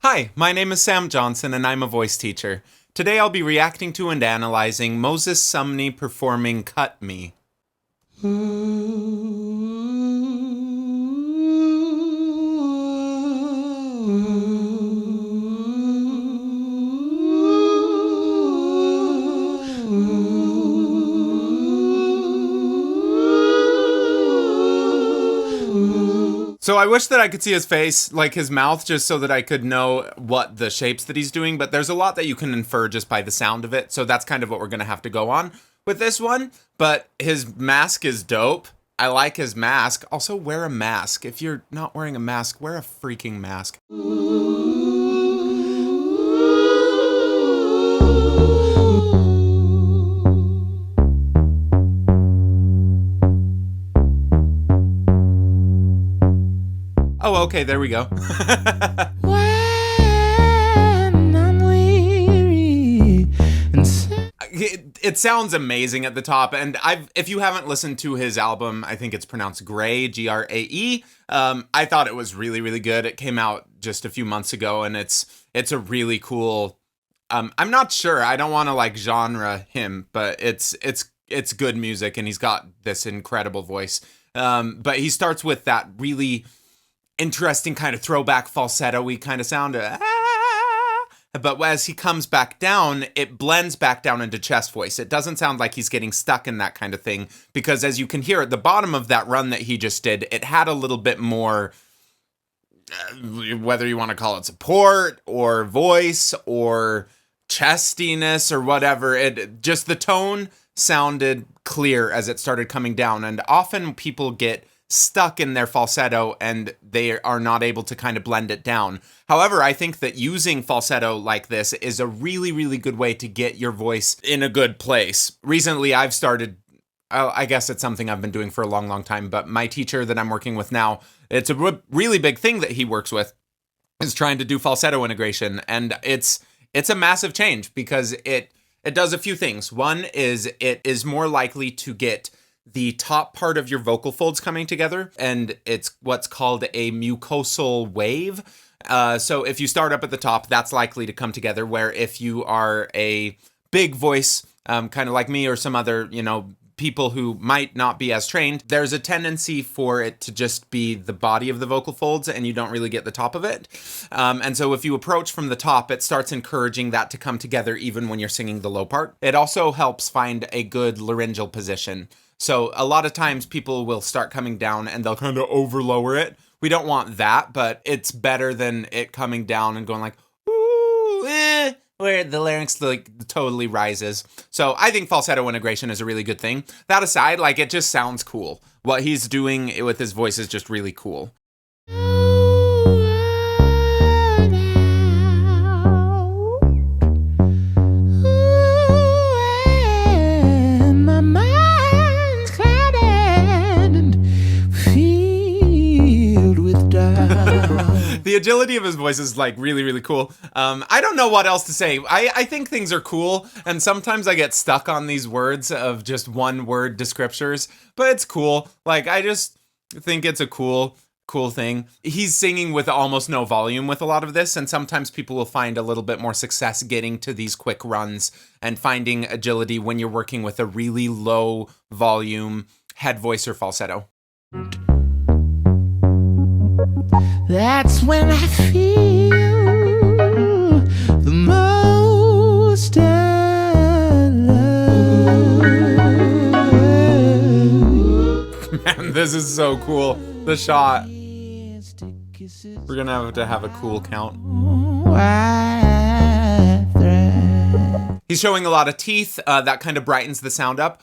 Hi, my name is Sam Johnson and I'm a voice teacher. Today I'll be reacting to and analyzing Moses Sumney performing Cut Me. So I wish that I could see his face, like his mouth, just so that I could know what the shapes that he's doing, but there's a lot that you can infer just by the sound of it, so that's kind of what we're going to have to go on with this one. But his mask is dope. I like his mask. Also, wear a mask. If you're not wearing a mask, wear a freaking mask. Oh, okay, there we go. When I'm weary and it sounds amazing at the top, and if you haven't listened to his album, I think it's pronounced Gray, Grae. I thought it was really, really good. It came out just a few months ago, and it's a really cool. I'm not sure. I don't want to like genre him, but it's good music, and he's got this incredible voice. But he starts with that really interesting kind of throwback falsetto-y kind of sound. But as he comes back down, it blends back down into chest voice. It doesn't sound like he's getting stuck in that kind of thing, because as you can hear at the bottom of that run that he just did, it had a little bit more, whether you want to call it support or voice or chestiness or whatever, it just, the tone sounded clear as it started coming down. And often people get stuck in their falsetto and they are not able to kind of blend it down. However, I think that using falsetto like this is a really, really good way to get your voice in a good place. Recently, I've started, I guess it's something I've been doing for a long, long time, but my teacher that I'm working with now, it's a really big thing that he works with, is trying to do falsetto integration. And it's a massive change because it does a few things. One is it is more likely to get the top part of your vocal folds coming together, and it's what's called a mucosal wave. So if you start up at the top, that's likely to come together, where if you are a big voice, kind of like me or some other, people who might not be as trained, there's a tendency for it to just be the body of the vocal folds and you don't really get the top of it. And so if you approach from the top, it starts encouraging that to come together even when you're singing the low part. It also helps find a good laryngeal position. So a lot of times people will start coming down and they'll kind of overlower it. We don't want that, but it's better than it coming down and going like, ooh, where the larynx like totally rises. So I think falsetto integration is a really good thing. That aside, like, it just sounds cool. What he's doing with his voice is just really cool. The agility of his voice is like really, really cool. I don't know what else to say. I think things are cool, and sometimes I get stuck on these words of just one word descriptors, but it's cool. Like, I just think it's a cool thing. He's singing with almost no volume with a lot of this, and sometimes people will find a little bit more success getting to these quick runs and finding agility when you're working with a really low volume head voice or falsetto. that's when I feel the most alive. Man, this is so cool. The shot. We're gonna have to have a cool count. He's showing a lot of teeth. That kind of brightens the sound up.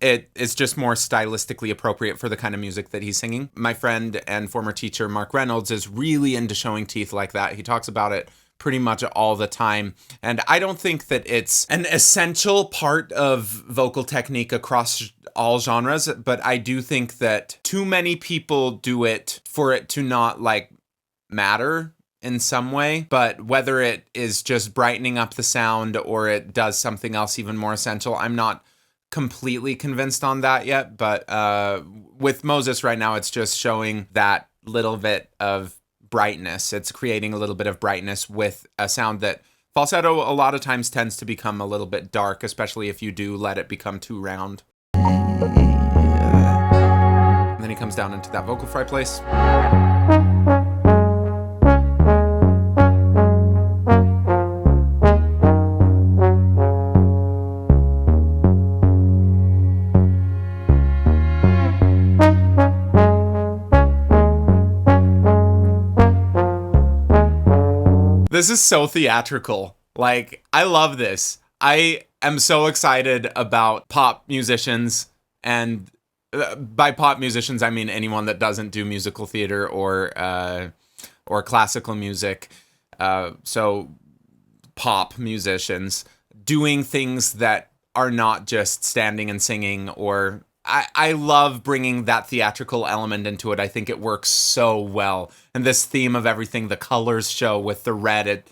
It's just more stylistically appropriate for the kind of music that he's singing. My friend and former teacher, Mark Reynolds, is really into showing teeth like that. He talks about it pretty much all the time. And I don't think that it's an essential part of vocal technique across all genres, but I do think that too many people do it for it to not like matter in some way. But whether it is just brightening up the sound or it does something else even more essential, I'm not completely convinced on that yet. But with Moses right now, it's just showing that little bit of brightness. It's creating a little bit of brightness with a sound that falsetto a lot of times tends to become a little bit dark, especially if you do let it become too round. And then he comes down into that vocal fry place. This is so theatrical. Like, I love this. I am so excited about pop musicians, and by pop musicians, I mean anyone that doesn't do musical theater or classical music. So pop musicians doing things that are not just standing and singing, or I love bringing that theatrical element into it. I think it works so well. And this theme of everything, the colors show with the red,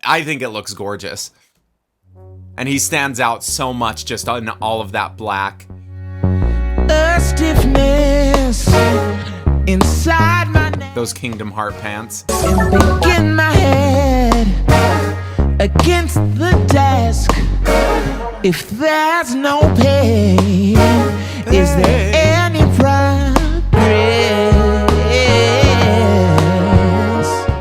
I think it looks gorgeous. And he stands out so much just on all of that black. A stiffness inside my neck. Those Kingdom Heart pants. And begin my head against the desk. If there's no pain, is there any progress?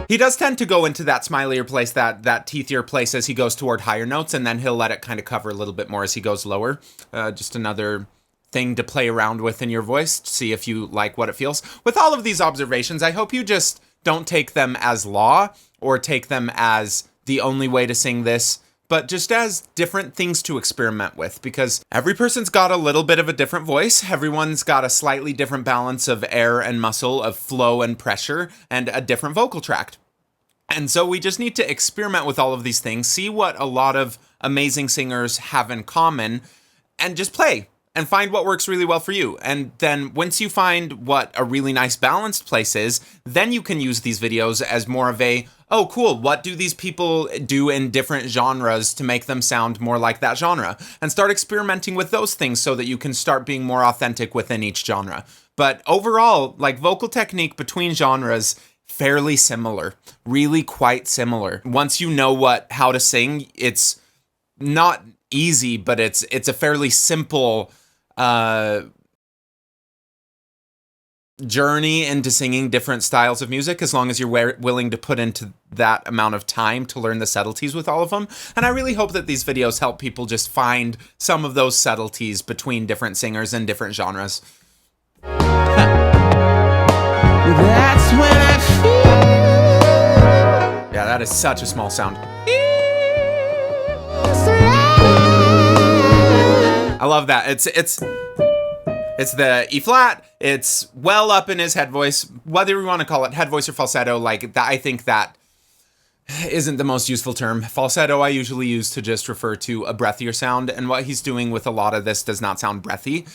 He does tend to go into that smilier place, that teethier place as he goes toward higher notes, and then he'll let it kind of cover a little bit more as he goes lower. Just another thing to play around with in your voice, see if you like what it feels. With all of these observations, I hope you just don't take them as law or take them as the only way to sing this, but just as different things to experiment with, because every person's got a little bit of a different voice. Everyone's got a slightly different balance of air and muscle, of flow and pressure, and a different vocal tract. And so we just need to experiment with all of these things, see what a lot of amazing singers have in common, and just play and find what works really well for you. And then once you find what a really nice balanced place is, then you can use these videos as more of a, oh, cool, what do these people do in different genres to make them sound more like that genre? And start experimenting with those things so that you can start being more authentic within each genre. But overall, like, vocal technique between genres, fairly similar, really quite similar. Once you know how to sing, it's not easy, but it's a fairly simple journey into singing different styles of music, as long as you're willing to put into that amount of time to learn the subtleties with all of them. And I really hope that these videos help people just find some of those subtleties between different singers and different genres. That's when I feel. Yeah, that is such a small sound. I love that. It's the E flat. It's well up in his head voice, whether you want to call it head voice or falsetto. Like that, I think that isn't the most useful term. Falsetto I usually use to just refer to a breathier sound, and what he's doing with a lot of this does not sound breathy.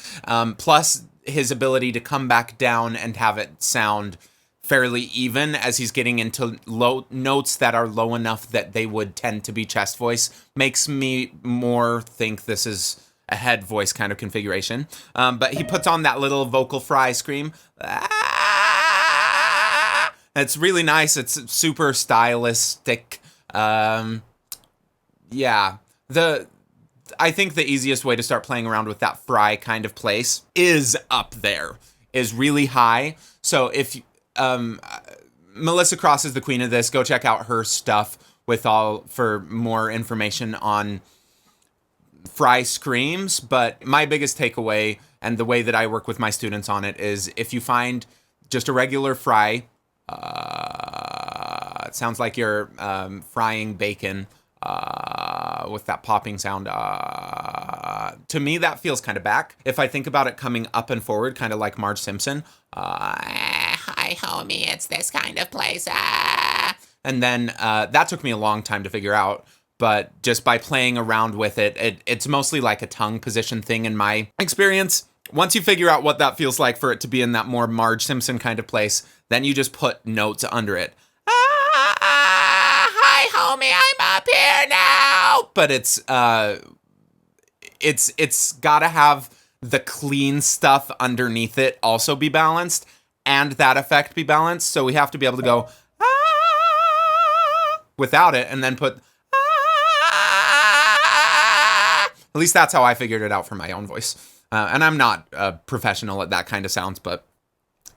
Plus his ability to come back down and have it sound fairly even as he's getting into low notes that are low enough that they would tend to be chest voice makes me more think this is a head voice kind of configuration. But he puts on that little vocal fry scream. It's really nice. It's super stylistic. Yeah. I think the easiest way to start playing around with that fry kind of place is up there, is really high. So if Melissa Cross is the queen of this, go check out her stuff for more information on fry screams. But my biggest takeaway, and the way that I work with my students on it, is if you find just a regular fry, it sounds like you're frying bacon with that popping sound. To me, that feels kind of back. If I think about it coming up and forward, kind of like Marge Simpson. Hi, homie, it's this kind of place. And then that took me a long time to figure out. But just by playing around with it's mostly like a tongue position thing in my experience. Once you figure out what that feels like for it to be in that more Marge Simpson kind of place, then you just put notes under it. Hi, homie, I'm up here now. But it's got to have the clean stuff underneath it also be balanced. and that effect be balanced. So we have to be able to go ah, without it and then put ah. At least that's how I figured it out for my own voice. And I'm not a professional at that kind of sounds, but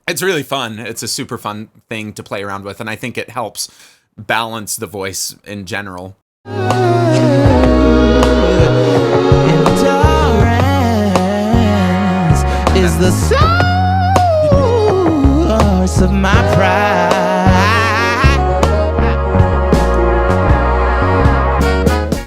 it's really fun. It's a super fun thing to play around with, and I think it helps balance the voice in general. Endurance is the source of my pride.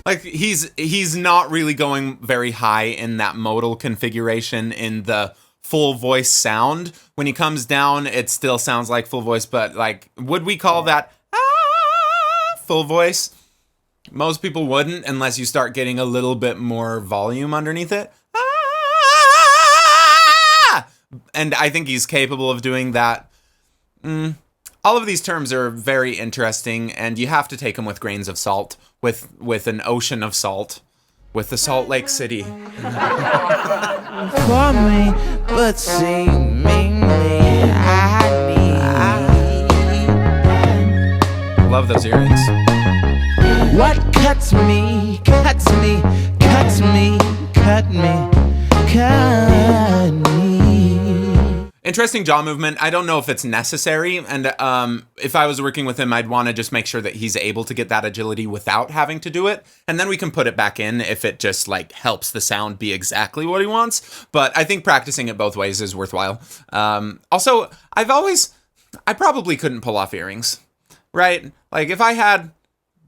Like he's not really going very high in that modal configuration in the full voice sound. When he comes down, it still sounds like full voice, but like, would we call that full voice? Most people wouldn't unless you start getting a little bit more volume underneath it. And I think he's capable of doing that. All of these terms are very interesting, and you have to take them with grains of salt, with an ocean of salt, with the Salt Lake City. For me, but seemingly I need. Love those earrings. What cuts me, cuts me, cuts me, cut me, cut me. Interesting jaw movement. I don't know if it's necessary, and if I was working with him, I'd want to just make sure that he's able to get that agility without having to do it, and then we can put it back in if it just like helps the sound be exactly what he wants. But I think practicing it both ways is worthwhile. Also, I probably couldn't pull off earrings, right? Like if I had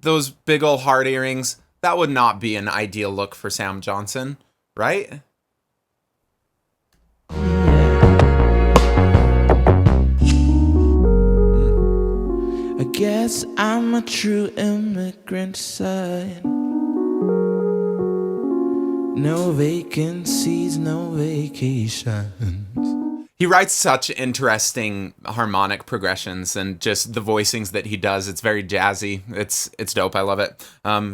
those big old hard earrings, that would not be an ideal look for Sam Johnson, right? I guess I'm a true immigrant son. No vacancies, no vacations. He writes such interesting harmonic progressions and just the voicings that he does. It's very jazzy. It's dope. I love it.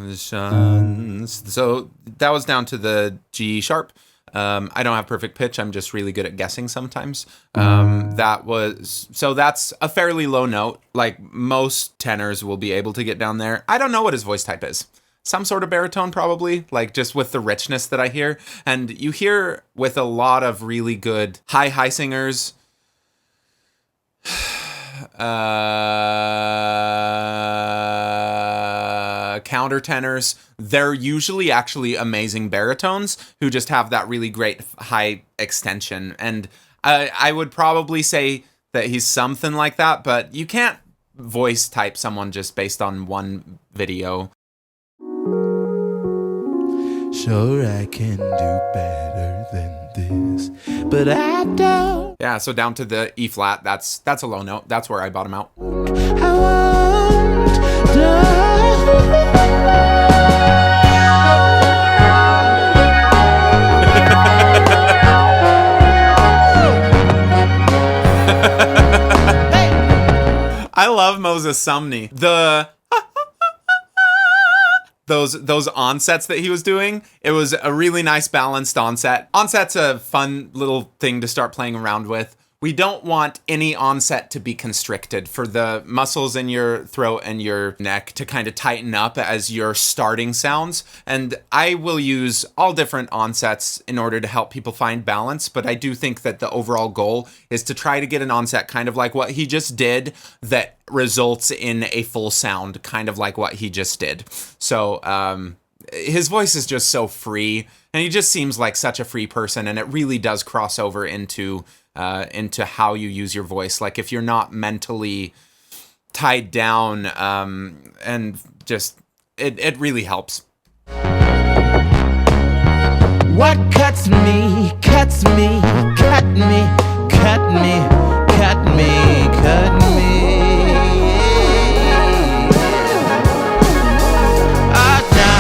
So that was down to the G sharp. I don't have perfect pitch. I'm just really good at guessing sometimes. That's a fairly low note. Like most tenors will be able to get down there. I don't know what his voice type is. Some sort of baritone probably, like just with the richness that I hear. And you hear with a lot of really good high singers, countertenors, they're usually actually amazing baritones who just have that really great high extension. And I would probably say that he's something like that, but you can't voice type someone just based on one video. Sure, I can do better than this, but I don't. Yeah, so down to the E flat, that's a low note. That's where I bottom out. I won't I love Moses Sumney. Those onsets that he was doing, it was a really nice balanced onset. Onset's a fun little thing to start playing around with. We don't want any onset to be constricted, for the muscles in your throat and your neck to kind of tighten up as you're starting sounds. And I will use all different onsets in order to help people find balance, but I do think that the overall goal is to try to get an onset kind of like what he just did that results in a full sound, kind of like what he just did. So his voice is just so free, and he just seems like such a free person, and it really does cross over into how you use your voice. Like if you're not mentally tied down, and just it really helps. What cuts me, cuts me, cut me, cut me, cut me, cut me. Oh, no.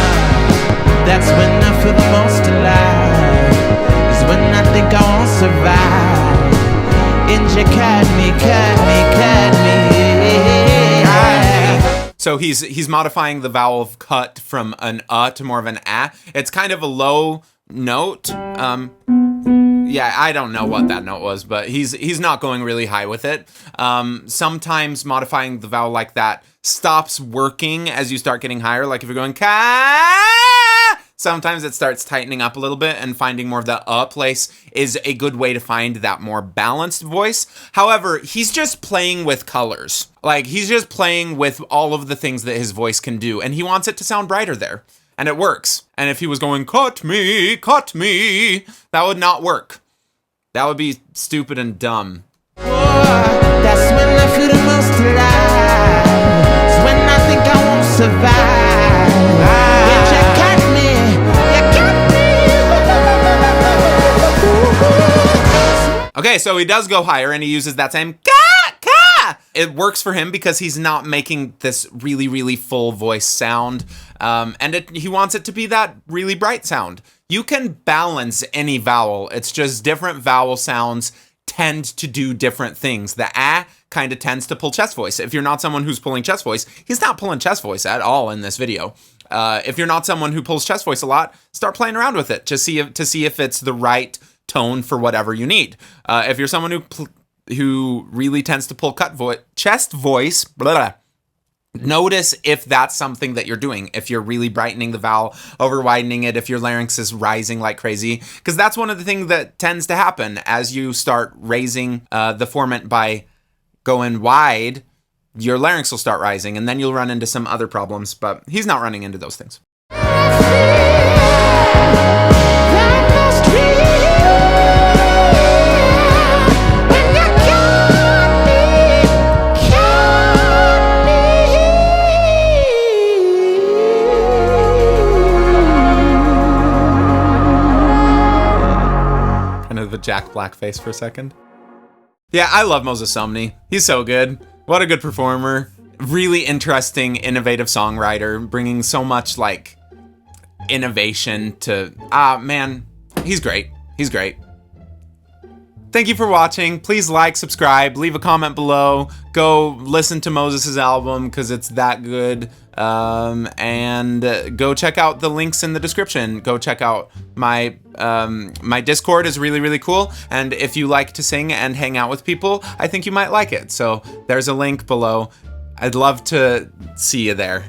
That's when I feel the most alive. Is when I think I won't survive. And you cut me, cut me, cut me. So he's modifying the vowel of cut from an to more of an a. It's kind of a low note. Yeah, I don't know what that note was, but he's not going really high with it. Sometimes modifying the vowel like that stops working as you start getting higher. Like if you're going ka, sometimes it starts tightening up a little bit, and finding more of that place is a good way to find that more balanced voice. However, he's just playing with colors. Like he's just playing with all of the things that his voice can do, and he wants it to sound brighter there. And it works. And if he was going, cut me, that would not work. That would be stupid and dumb. Oh, that's when I feel the most alive. It's when I think I won't survive. When you cut me, you cut me. Okay, so he does go higher, and he uses that same ka. It works for him because he's not making this really, really full voice sound. And he wants it to be that really bright sound. You can balance any vowel. It's just different vowel sounds tend to do different things. The kind of tends to pull chest voice. If you're not someone who's pulling chest voice, he's not pulling chest voice at all in this video. If you're not someone who pulls chest voice a lot, start playing around with it to see if it's the right tone for whatever you need. If you're someone who really tends to pull chest voice, notice if that's something that you're doing. If you're really brightening the vowel, over widening it, if your larynx is rising like crazy, because that's one of the things that tends to happen as you start raising the formant by going wide. Your larynx will start rising, and then you'll run into some other problems. But he's not running into those things. The Jack Black face for a second. Yeah, I love Moses Sumney. He's so good. What a good performer. Really interesting, innovative songwriter, bringing so much like innovation to, man, he's great. He's great. Thank you for watching. Please like, subscribe, leave a comment below. Go listen to Moses' album because it's that good. And go check out the links in the description. Go check out my Discord is really, really cool. And if you like to sing and hang out with people, I think you might like it. So there's a link below. I'd love to see you there.